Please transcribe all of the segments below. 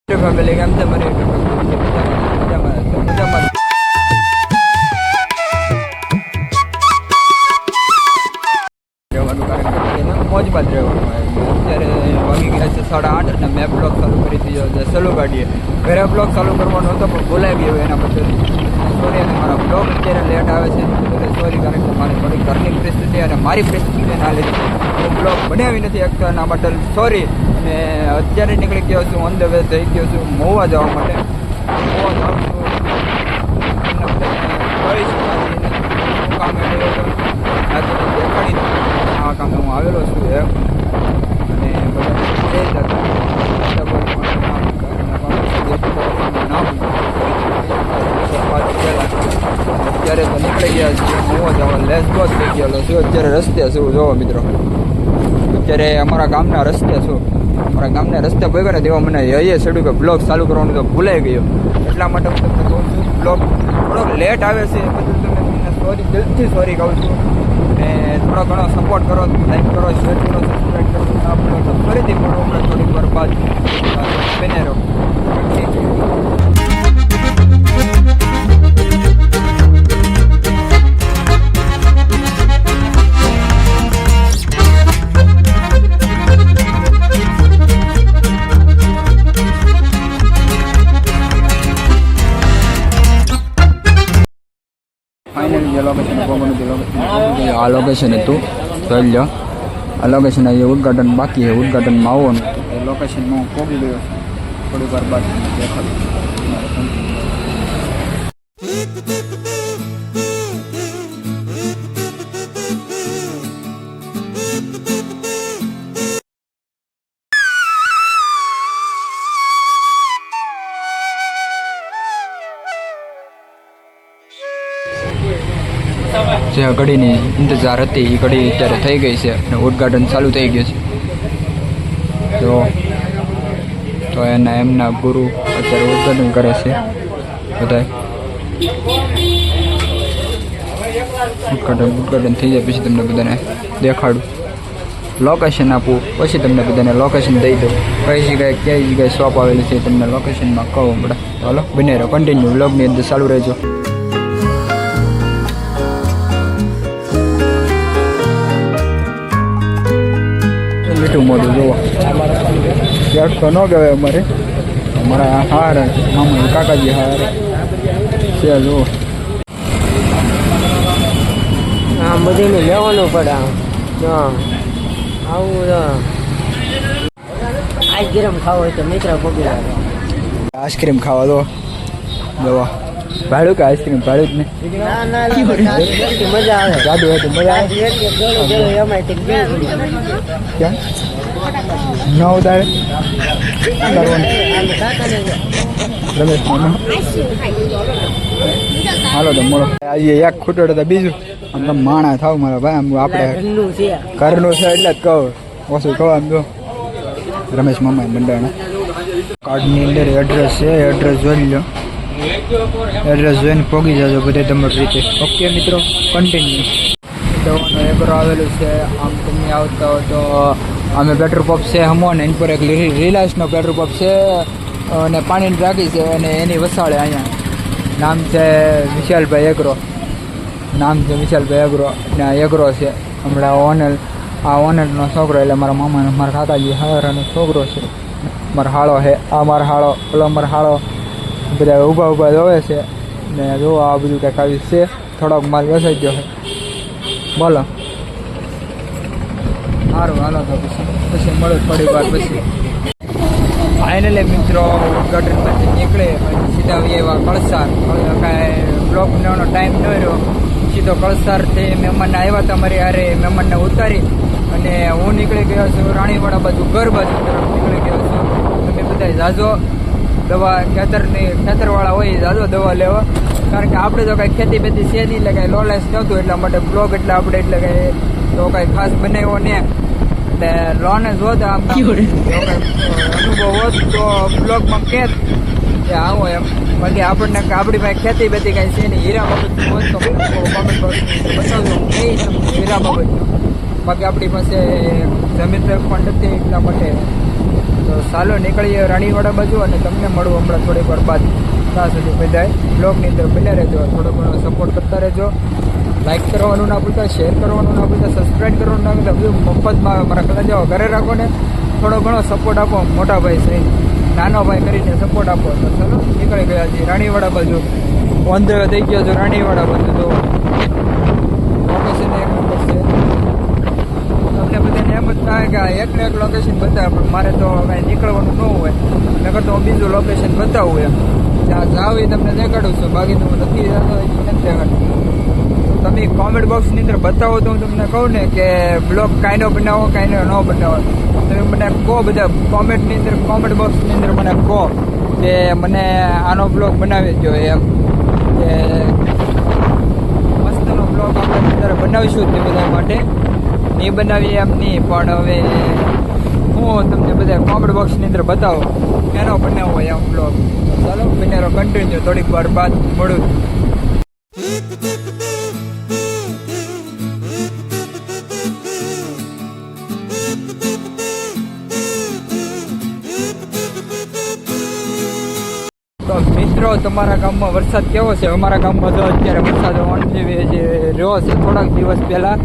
Family કેમ છે મારી મજામાં રહેવાનું કારણ મોજમાં જ રહેવાનું અત્યારે વાગી ગયા છે 8:30 અને મેં બ્લોગ ચાલુ કરી દીધો છે સલો ગાડીએ ઘરે બ્લોગ ચાલુ કરવાનો હતો પણ બોલાઈ ગયો એના બદલ સોરી. અને મારા બ્લોગ અત્યારે લેટ આવે છે સોરી કારણ કે મારી થોડી ઘરની પરિસ્થિતિ અને મારી પરિસ્થિતિના લીધે હું બ્લોગ બનાવી નથી શકતો એના માટે સોરી. અને અત્યારે નીકળી ગયો છું ઓન ધ વે થઈ ગયો છું મહુવા જવા માટે. મહુવા જાઉં છું કામ દેખાડી આ કામે હું આવેલો છું એમ. અને અત્યારે તો નીકળી ગયા છીએ મહુવા જવા લેસ ગો થઈ ગયેલો છું. અત્યારે રસ્તે છું જોવો મિત્રો, અત્યારે અમારા ગામના રસ્તે છું. અમારા ગામના રસ્તે ભેગા તેવા મને હૈયે ચડ્યું કે બ્લોગ ચાલુ કરવાનું તો ભૂલાઈ ગયો. એટલા માટે હું તમને કહું છું બ્લોગ થોડોક લેટ આવે છે બધું તમને સોરી દિલથી સોરી કહું છું. અને થોડો ઘણો સપોર્ટ કરો, લાઈક કરો, શેર કરો, સબસ્ક્રાઈબ કરો. આ બ્લોગ ફરીથી મળો આપણે થોડીક વાર બાદ બને રહો. ફાઇનલી આ લોકેશન હતું જોઈ લો. આ લોકેશન અહીંયા ઉદઘાટન બાકી છે, ઉદઘાટનમાં આવવાનું એ લોકેશનમાં હું પહોંચી ગયો છું. થોડીક વાર બાદ દેખાડું. જે ઘડીની ઇંતજાર હતી એ ઘડી અત્યારે થઈ ગઈ છે અને ઉદઘાટન ચાલુ થઈ ગયું છે. તો એમના ગુરુ અત્યારે ઉદઘાટન કરે છે. બધા ઉદઘાટન થઈ જાય પછી તમને બધાને દેખાડું, લોકેશન આપું, પછી તમને બધાને લોકેશન દઈ દઉં. કઈ જગ્યાએ શોપ આવેલી છે તમને લોકેશનમાં કહું પડે. ચાલો બને રહો, કન્ટિન્યુ વ્લોગની અંદર ચાલુ રહેજો. મીઠું મોઢું જોવો ક્યાંક તો ન કહેવાય અમારે, અમારા હાર મામા કાકાજી હાર છે. જુઓ આમ બધીને લેવાનું પડે. આવું આઈસ્ક્રીમ ખાવો હોય તો મિત્ર પગી લાગે. આઈસ્ક્રીમ ખાવા દો દવા ભાડું કે આઈસ્ક્રીમ ભાડું જ નહીં. મજા આવે જાદુ હોય તો મજા આવે. ક્યાં ન ઉતારે રમેશ હાલો તો મોડો આજે એક ખૂટો તો બીજું આમ માણા થાવ મારા ભાઈ. આમ આપણે ઘરનું છે એટલે જ કહું ઓછું કહો. આમ જો રમેશ મામા મંડળના કાર્ડની અંદર એડ્રેસ છે, એડ્રેસ જોઈ લો. એડ્રેસ જોઈને પહોંચી જજો બધે તમારી રીતે. ઓકે મિત્રો, કન્ટિન્યુ. દવાનો એગ્રો આવેલું છે. આમ તમે આવતા હો તો અમે પેટ્રોલ પંપ છે હમો ને એની પર એક રિલાયન્સનો પેટ્રોલ પંપ છે અને પાણીની ટાંકી છે અને એની વસાળે અહીંયા નામ છે વિશાલભાઈ એગ્રો. નામ છે વિશાલભાઈ એગ્રો ને આ એગ્રો છે. હમણાં આ ઓનરનો છોકરો એટલે મારા મામાનો મારા કાકાજી હારાનો છોકરો છે. મારો હાળો છે. આ મારો હાળો, પેલો મારો હાળો બધા ઊભા જોવે છે ને જો આ બધું કંઈક આવી છે. થોડોક માલ વેચાઈ ગયો છે. બોલો સારું હાલો તો પછી મળો થોડી વાર પછી. ફાઇનલી મિત્રો ઉદઘાટનમાંથી નીકળે પછી સીધા એવા કળસાર. કાંઈ બ્લોક લેવાનો ટાઈમ ન રહ્યો, સીધો કળસારથી મહેમાનને આવ્યા હતા મારી હારે. મહેમાનને ઉતારી અને હું નીકળી ગયો છું રાણીવાડા બાજુ ઘર બાજુ તરફ નીકળી ગયો છું. તમે બધા જાજો દવા ખેતરવાળા હોય જાજો દવા લેવા, કારણ કે આપણે તો કાંઈ ખેતી બેતી છે નહીં એટલે કાંઈ લોલેસ નહોતું. એટલા માટે બ્લોગ એટલે આપણે એટલે કાંઈ તો કાંઈ ખાસ બનાવ્યો ને એટલે લોને જોત આમ અનુભવ હોત તો બ્લોગમાં કહેત કે આવો એમ. બાકી આપણને આપણી પાસે ખેતી બેતી કાંઈ છે નહીં. હીરા બાબત હોત તો કોમેન્ટ બતાવજો કઈ હીરા બાબત. બાકી આપણી પાસે જમીન પણ નથી એટલા માટે તો ચાલો નીકળીએ રાણીવાડા બાજુ અને તમને મળું હમણાં થોડીક વાર બાદ. ત્યાં સુધી બધાએ બ્લોગની અંદર બન્યા રહેજો, થોડો ઘણો સપોર્ટ કરતા રહેજો, લાઇક કરવાનું ના ભૂલતા, શેર કરવાનું ના ભૂલતા, સબસ્ક્રાઈબ કરવાનું ના ભૂલતા. બધું મફતમાં મારા કલા જાઓ ઘરે રાખો ને થોડો ઘણો સપોર્ટ આપો, મોટા ભાઈ સહિત નાનો ભાઈ કરીને સપોર્ટ આપો. તો ચાલો નીકળી ગયા છીએ રાણીવાડા બાજુ, ઓન ધ વે થઈ ગયો છો રાણીવાડા બાજુ. તો લોકેશન એક નંબર છે. તમને બધાને એમ જ થાય કે એક ને એક લોકેશન બતાવે, પણ મારે તો કાંઈ નીકળવાનું ન હોય, નકર તો હું બીજું લોકેશન બતાવું એમ. જ્યાં જાવ એ તમને દેખાડું છું, બાકી તો નથી દેખાડું. તમે કોમેન્ટ બોક્સની અંદર બતાવો તો હું તમને કહું ને કે બ્લોગ કાંઈનો બનાવો, કાંઈનો ન બનાવો. તમે મને કહો બધા કોમેન્ટ બોક્સની અંદર મને કહો કે મને આનો બ્લોગ બનાવી દો એમ, કે મસ્તનો બ્લોગ આપણે અત્યારે બનાવીશું તે બધા માટે. નહીં બનાવીએ એમ નહીં, પણ હવે હું તમને બધા કોમેન્ટ બોક્સની અંદર બતાવો એનો બનાવો એમ બ્લોગ. ચાલો બનેરો કન્ટિન્યુ, થોડીક વાર બાદ મળું. તો મિત્રો તમારા ગામમાં વરસાદ કેવો છે? અમારા ગામમાં તો અત્યારે વરસાદ ઓનલી જે રહ્યો છે થોડાક દિવસ પહેલાં,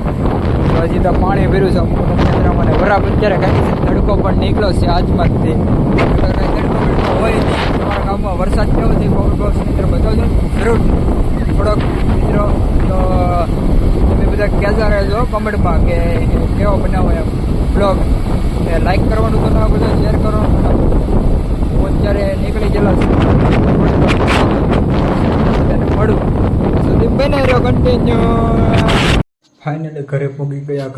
તો હજી તો પાણી ભર્યું છે અમુક ક્ષેત્રમાં, અને બરાબર અત્યારે કાંઈ તડકો પણ નીકળ્યો છે આજમાં જ. કાંઈ તડકો હોય નહીં. તમારા ગામમાં વરસાદ કેવો છે કોમેન્ટ બોક્સની અંદર બતાવજો જરૂર થોડોક મિત્રો. તો તમે બધા કહેતા રહેજો કોમેન્ટમાં કે કેવો બનાવો એમ બ્લોગ. લાઈક કરવાનું તો ના બધા, શેર કરવાનું તો ના બધા. હું અત્યારે નીકળી ગયેલા છું, મળું સુધી બને રહ્યો કન્ટિન્યુ. ફાઇનલી ઘરે પહોંચી ગયા,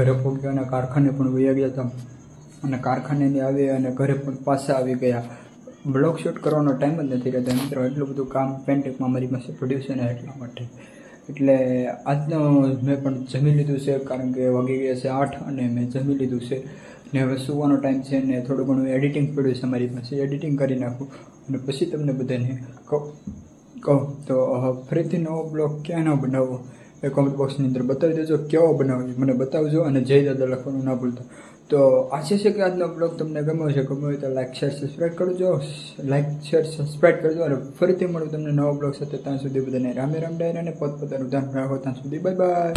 અને કારખાને પણ વહી ગયા હતા, અને કારખાનેથી આવી અને ઘરે પણ પાછા આવી ગયા. બ્લોગ શૂટ કરવાનો ટાઈમ જ નથી રહેતો મિત્રો, એટલું બધું કામ પેન્ટિંગમાં મારી પાસે પડ્યું છે ને એટલા માટે. એટલે આજનો મેં પણ જમી લીધું છે, કારણ કે વાગી ગયા છે 8 અને મેં જમી લીધું છે ને હવે સુવાનો ટાઈમ છે, ને થોડું ઘણું એડિટિંગ પડ્યું છે મારી પાસે, એડિટિંગ કરી નાખું અને પછી તમને બધાને કહું. તો ફરીથી નવો બ્લોગ ક્યાં ન બનાવવો એ કોમેન્ટ બોક્સની અંદર બતાવી દેજો, કેવો બનાવજો મને બતાવજો, અને જય દાદા લખવાનું ના ભૂલતા. તો આશા છે કે આજનો બ્લોગ તમને ગમ્યો છે. ગમ્યો હોય તો લાઈક શેર સબસ્ક્રાઈબ કરજો, અને ફરીથી મળું તમને નવો બ્લોગ સાથે. ત્યાં સુધી બધાને રામે રામ ડાયરા, અને પોતપોતાનું ધ્યાન રાખો. ત્યાં સુધી બાય બાય.